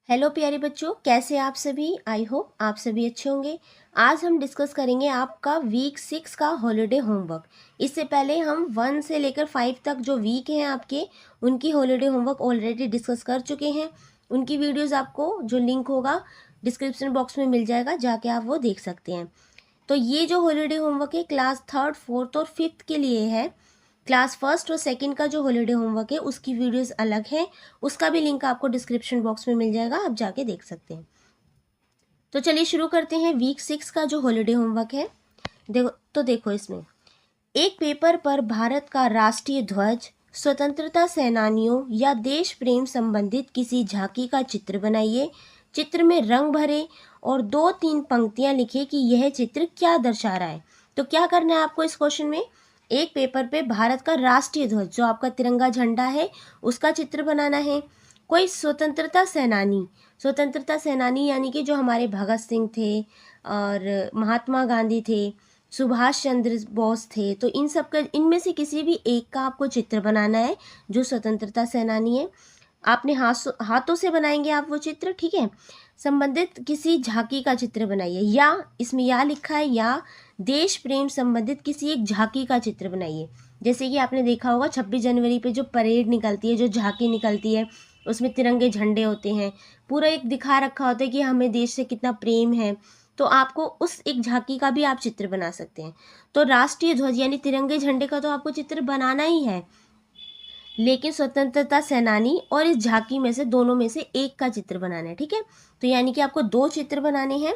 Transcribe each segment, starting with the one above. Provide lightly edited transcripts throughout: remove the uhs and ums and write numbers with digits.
Hello प्यारे बच्चों, कैसे आप सभी। आई होप आप सभी अच्छे होंगे। आज हम डिस्कस करेंगे आपका वीक 6 का हॉलिडे होमवर्क। इससे पहले हम 1 से लेकर 5 तक जो वीक हैं आपके, उनकी हॉलिडे होमवर्क ऑलरेडी डिस्कस कर चुके हैं। उनकी वीडियोस आपको जो लिंक होगा डिस्क्रिप्शन बॉक्स में मिल जाएगा, जाके आप वो देख सकते हैं। तो ये जो हॉलिडे होमवर्क है क्लास 3rd 4th और 5th के लिए है। क्लास फर्स्ट और सेकंड का जो हॉलिडे होमवर्क है उसकी वीडियोस अलग है, उसका भी लिंक आपको डिस्क्रिप्शन बॉक्स में मिल जाएगा, आप जाके देख सकते हैं। तो चलिए शुरू करते हैं वीक 6 का जो हॉलिडे होमवर्क है। देखो इसमें एक पेपर पर भारत का राष्ट्रीय ध्वज, स्वतंत्रता सेनानियों या देश प्रेम संबंधित किसी झांकी का चित्र बनाइए। चित्र में रंग भरे और 2-3 पंक्तियां लिखे कि यह चित्र क्या दर्शा रहा है। तो क्या करना है आपको इस क्वेश्चन में, एक पेपर पे भारत का राष्ट्रीय ध्वज जो आपका तिरंगा झंडा है उसका चित्र बनाना है। कोई स्वतंत्रता सेनानी यानी कि जो हमारे भगत सिंह थे और महात्मा गांधी थे, सुभाष चंद्र बोस थे, तो इन सब का इनमें से किसी भी एक का आपको चित्र बनाना है जो स्वतंत्रता सेनानी है। आपने हाथों से बनाएंगे आप वो चित्र, ठीक है। संबंधित किसी झांकी का चित्र बनाइए, या इसमें या लिखा है या देश प्रेम संबंधित किसी एक झांकी का चित्र बनाइए। जैसे कि आपने देखा होगा 26 जनवरी पे जो परेड निकलती है, जो झांकी निकलती है, उसमें तिरंगे झंडे होते हैं, पूरा एक दिखा रखा होता है कि हमें देश से कितना प्रेम है। तो आपको उस एक झांकी का भी आप चित्र बना सकते हैं। तो राष्ट्रीय ध्वज यानी तिरंगे झंडे का तो आपको चित्र बनाना ही है, लेकिन स्वतंत्रता सेनानी और इस झांकी में से दोनों में से एक का चित्र बनाना है, ठीक है। तो यानी कि आपको 2 चित्र बनाने हैं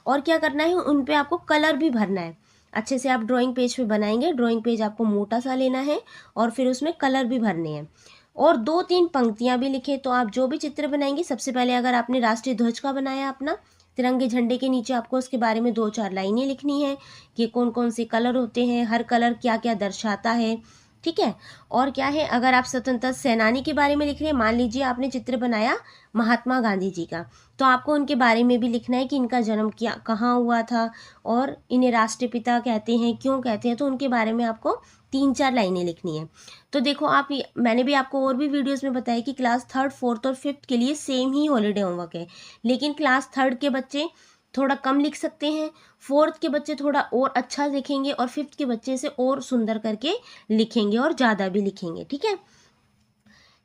और क्या करना है, उन पे आपको कलर भी भरना है। अच्छे से आप ड्राइंग पेज पे बनाएंगे, ड्राइंग पेज आपको मोटा सा लेना है और फिर उसमें कलर भी भरने हैं और 2-3 पंक्तियां भी लिखें। तो आप जो भी चित्र बनाएंगे, सबसे पहले अगर आपने राष्ट्रीय ध्वज का बनाया अपना तिरंगे झंडे के नीचे, आपको उसके बारे में 2-4 लाइनें लिखनी है कि कौन कौन से कलर होते हैं, हर कलर क्या क्या दर्शाता है, ठीक है। और क्या है, अगर आप स्वतंत्रता सेनानी के बारे में लिख रहे हैं, मान लीजिए आपने चित्र बनाया महात्मा गांधी जी का, तो आपको उनके बारे में भी लिखना है कि इनका जन्म क्या कहाँ हुआ था और इन्हें राष्ट्रपिता कहते हैं, क्यों कहते हैं, तो उनके बारे में आपको 3-4 लाइनें लिखनी है। तो देखो मैंने भी आपको और भी वीडियोस में बताया कि क्लास 3rd 4th और 5th के लिए सेम ही हॉलीडे होमवर्क है, लेकिन क्लास 3rd के बच्चे थोड़ा कम लिख सकते हैं, 4th के बच्चे थोड़ा और अच्छा लिखेंगे और 5th के बच्चे से और सुंदर करके लिखेंगे और ज़्यादा भी लिखेंगे, ठीक है।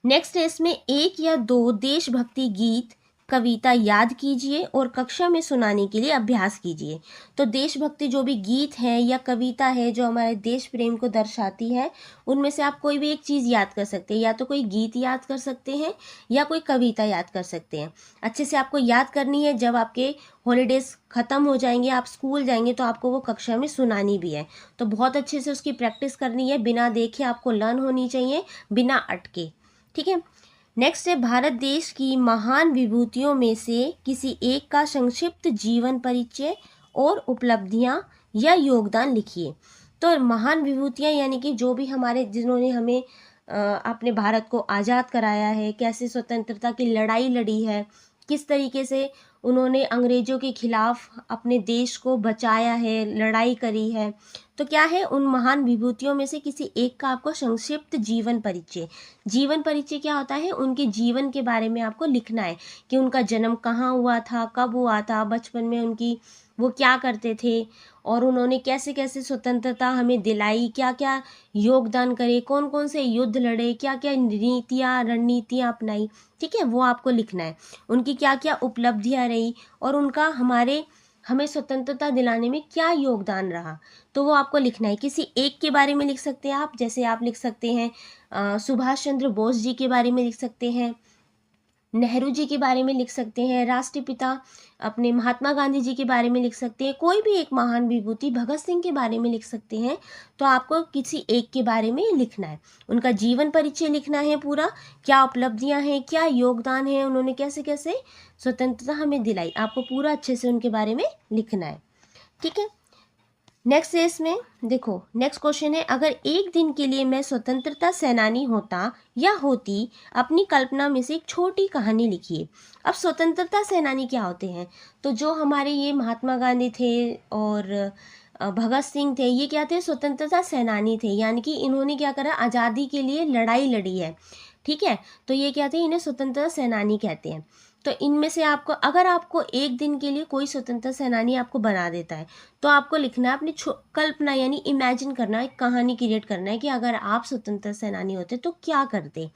नेक्स्ट है इसमें 1 या 2 देशभक्ति गीत कविता याद कीजिए और कक्षा में सुनाने के लिए अभ्यास कीजिए। तो देशभक्ति जो भी गीत है या कविता है जो हमारे देश प्रेम को दर्शाती है, उनमें से आप कोई भी एक चीज़ याद कर सकते हैं, या तो कोई गीत याद कर सकते हैं या कोई कविता याद कर सकते हैं। अच्छे से आपको याद करनी है, जब आपके हॉलीडेज ख़त्म हो जाएंगे, आप स्कूल जाएंगे, तो आपको वो कक्षा में सुनानी भी है। तो बहुत अच्छे से उसकी प्रैक्टिस करनी है, बिना देखे आपको लर्न होनी चाहिए, बिना अटके, ठीक है। नेक्स्ट है भारत देश की महान विभूतियों में से किसी एक का संक्षिप्त जीवन परिचय और उपलब्धियां या योगदान लिखिए। तो महान विभूतियां यानी कि जो भी हमारे, जिन्होंने हमें अपने भारत को आज़ाद कराया है, कैसे स्वतंत्रता की लड़ाई लड़ी है, किस तरीके से उन्होंने अंग्रेज़ों के खिलाफ अपने देश को बचाया है, लड़ाई करी है। तो क्या है, उन महान विभूतियों में से किसी एक का आपको संक्षिप्त जीवन परिचय, जीवन परिचय क्या होता है, उनके जीवन के बारे में आपको लिखना है कि उनका जन्म कहाँ हुआ था, कब हुआ था, बचपन में उनकी वो क्या करते थे और उन्होंने कैसे कैसे स्वतंत्रता हमें दिलाई, क्या क्या योगदान करे, कौन कौन से युद्ध लड़े, क्या क्या नीतियाँ रणनीतियाँ अपनाई, ठीक है, वो आपको लिखना है। उनकी क्या क्या उपलब्धियाँ रही और उनका हमें स्वतंत्रता दिलाने में क्या योगदान रहा, तो वो आपको लिखना है। किसी एक के बारे में लिख सकते हैं आप, जैसे आप लिख सकते हैं सुभाष चंद्र बोस जी के बारे में लिख सकते हैं, नेहरू जी के बारे में लिख सकते हैं, राष्ट्रपिता अपने महात्मा गांधी जी के बारे में लिख सकते हैं, कोई भी एक महान विभूति भगत सिंह के बारे में लिख सकते हैं। तो आपको किसी एक के बारे में लिखना है, उनका जीवन परिचय लिखना है पूरा, क्या उपलब्धियां हैं, क्या योगदान है, उन्होंने कैसे कैसे स्वतंत्रता हमें दिलाई, आपको पूरा अच्छे से उनके बारे में लिखना है, ठीक है। नेक्स्ट है इसमें, देखो नेक्स्ट क्वेश्चन है, अगर एक दिन के लिए मैं स्वतंत्रता सेनानी होता या होती, अपनी कल्पना में से एक छोटी कहानी लिखिए। अब स्वतंत्रता सेनानी क्या होते हैं, तो जो हमारे ये महात्मा गांधी थे और भगत सिंह थे, ये क्या थे, स्वतंत्रता सेनानी थे, यानी कि इन्होंने क्या करा, आज़ादी के लिए लड़ाई लड़ी है। ठीक है। तो ये कहते हैं, इन्हें स्वतंत्रता सेनानी कहते हैं। तो इनमें से आपको, अगर आपको एक दिन के लिए कोई स्वतंत्रता सेनानी आपको बना देता है, तो आपको लिखना है अपनी कल्पना, यानी इमेजिन करना है, एक कहानी क्रिएट करना है कि अगर आप स्वतंत्रता सेनानी होते तो क्या करते।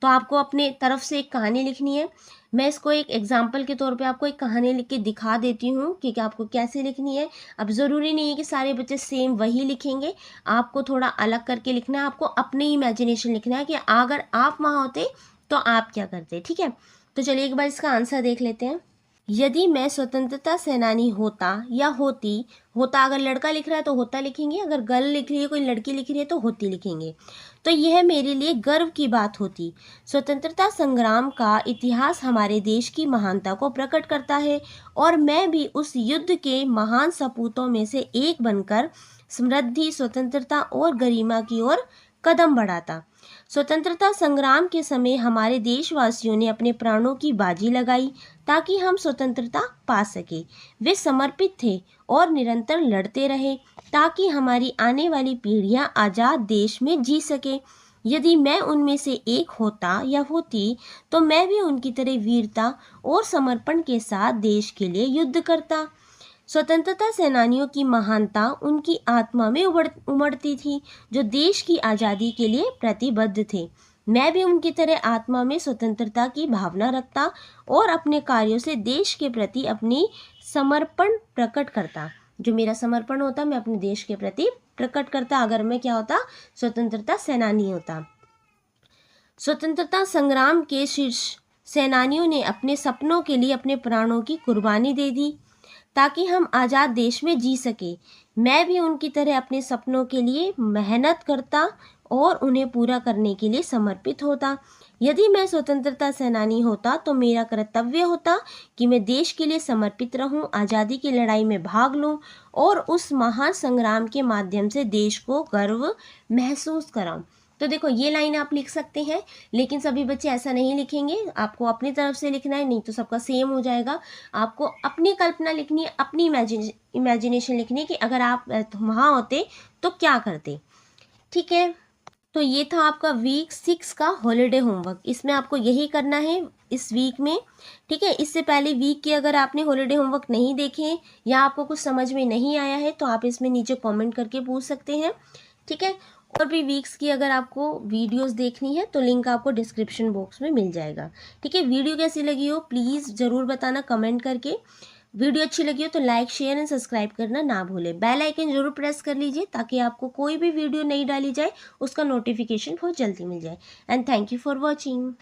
तो आपको अपने तरफ से एक कहानी लिखनी है। मैं इसको एक एग्जाम्पल के तौर पे आपको एक कहानी लिख के दिखा देती हूँ कि आपको कैसे लिखनी है। अब ज़रूरी नहीं है कि सारे बच्चे सेम वही लिखेंगे, आपको थोड़ा अलग करके लिखना है, आपको अपनी इमेजिनेशन लिखना है कि अगर आप वहाँ होते तो आप क्या करते। ठीक है, तो चलिए एक बार इसका आंसर देख लेते हैं। यदि मैं स्वतंत्रता सेनानी होता या होती, होता अगर लड़का लिख रहा है तो होता लिखेंगे, अगर गर्ल लिख रही है, कोई लड़की लिख रही है तो होती लिखेंगे। तो यह मेरे लिए गर्व की बात होती। स्वतंत्रता संग्राम का इतिहास हमारे देश की महानता को प्रकट करता है और मैं भी उस युद्ध के महान सपूतों में से एक बनकर समृद्धि, स्वतंत्रता और गरिमा की ओर कदम बढ़ाता। स्वतंत्रता संग्राम के समय हमारे देशवासियों ने अपने प्राणों की बाजी लगाई ताकि हम स्वतंत्रता पा सके। वे समर्पित थे और निरंतर लड़ते रहे ताकि हमारी आने वाली पीढ़ियां आज़ाद देश में जी सके। यदि मैं उनमें से एक होता या होती तो मैं भी उनकी तरह वीरता और समर्पण के साथ देश के लिए युद्ध करता। स्वतंत्रता सेनानियों की महानता उनकी आत्मा में उमड़ती थी, जो देश की आज़ादी के लिए प्रतिबद्ध थे। मैं भी उनकी तरह आत्मा में स्वतंत्रता की भावना रखता और अपने कार्यों से देश के प्रति अपनी समर्पण प्रकट करता। जो मेरा समर्पण होता, मैं अपने देश के प्रति प्रकट करता अगर मैं क्या होता, स्वतंत्रता सेनानी होता। स्वतंत्रता संग्राम के शीर्ष सेनानियों ने अपने सपनों के लिए अपने प्राणों की कुर्बानी दे दी ताकि हम आज़ाद देश में जी सके। मैं भी उनकी तरह अपने सपनों के लिए मेहनत करता और उन्हें पूरा करने के लिए समर्पित होता। यदि मैं स्वतंत्रता सेनानी होता तो मेरा कर्तव्य होता कि मैं देश के लिए समर्पित रहूं, आज़ादी की लड़ाई में भाग लूं और उस महान संग्राम के माध्यम से देश को गर्व महसूस कराऊं। तो देखो, ये लाइन आप लिख सकते हैं, लेकिन सभी बच्चे ऐसा नहीं लिखेंगे, आपको अपनी तरफ से लिखना है, नहीं तो सबका सेम हो जाएगा। आपको अपनी कल्पना लिखनी है, अपनी इमेजिनेशन लिखनी है कि अगर आप वहाँ होते तो क्या करते। ठीक है, तो ये था आपका वीक 6 का हॉलीडे होमवर्क। इसमें आपको यही करना है इस वीक में। ठीक है, इससे पहले वीक के अगर आपने हॉलीडे होमवर्क नहीं देखे या आपको कुछ समझ में नहीं आया है तो आप इसमें नीचे कमेंट करके पूछ सकते हैं। ठीक है, और भी वीक्स की अगर आपको वीडियोस देखनी है तो लिंक आपको डिस्क्रिप्शन बॉक्स में मिल जाएगा। ठीक है, वीडियो कैसी लगी हो प्लीज़ ज़रूर बताना कमेंट करके। वीडियो अच्छी लगी हो तो लाइक, शेयर एंड सब्सक्राइब करना ना भूलें। बेल आइकन जरूर प्रेस कर लीजिए ताकि आपको कोई भी वीडियो नई डाली जाए उसका नोटिफिकेशन बहुत जल्दी मिल जाए। And thank you for watching.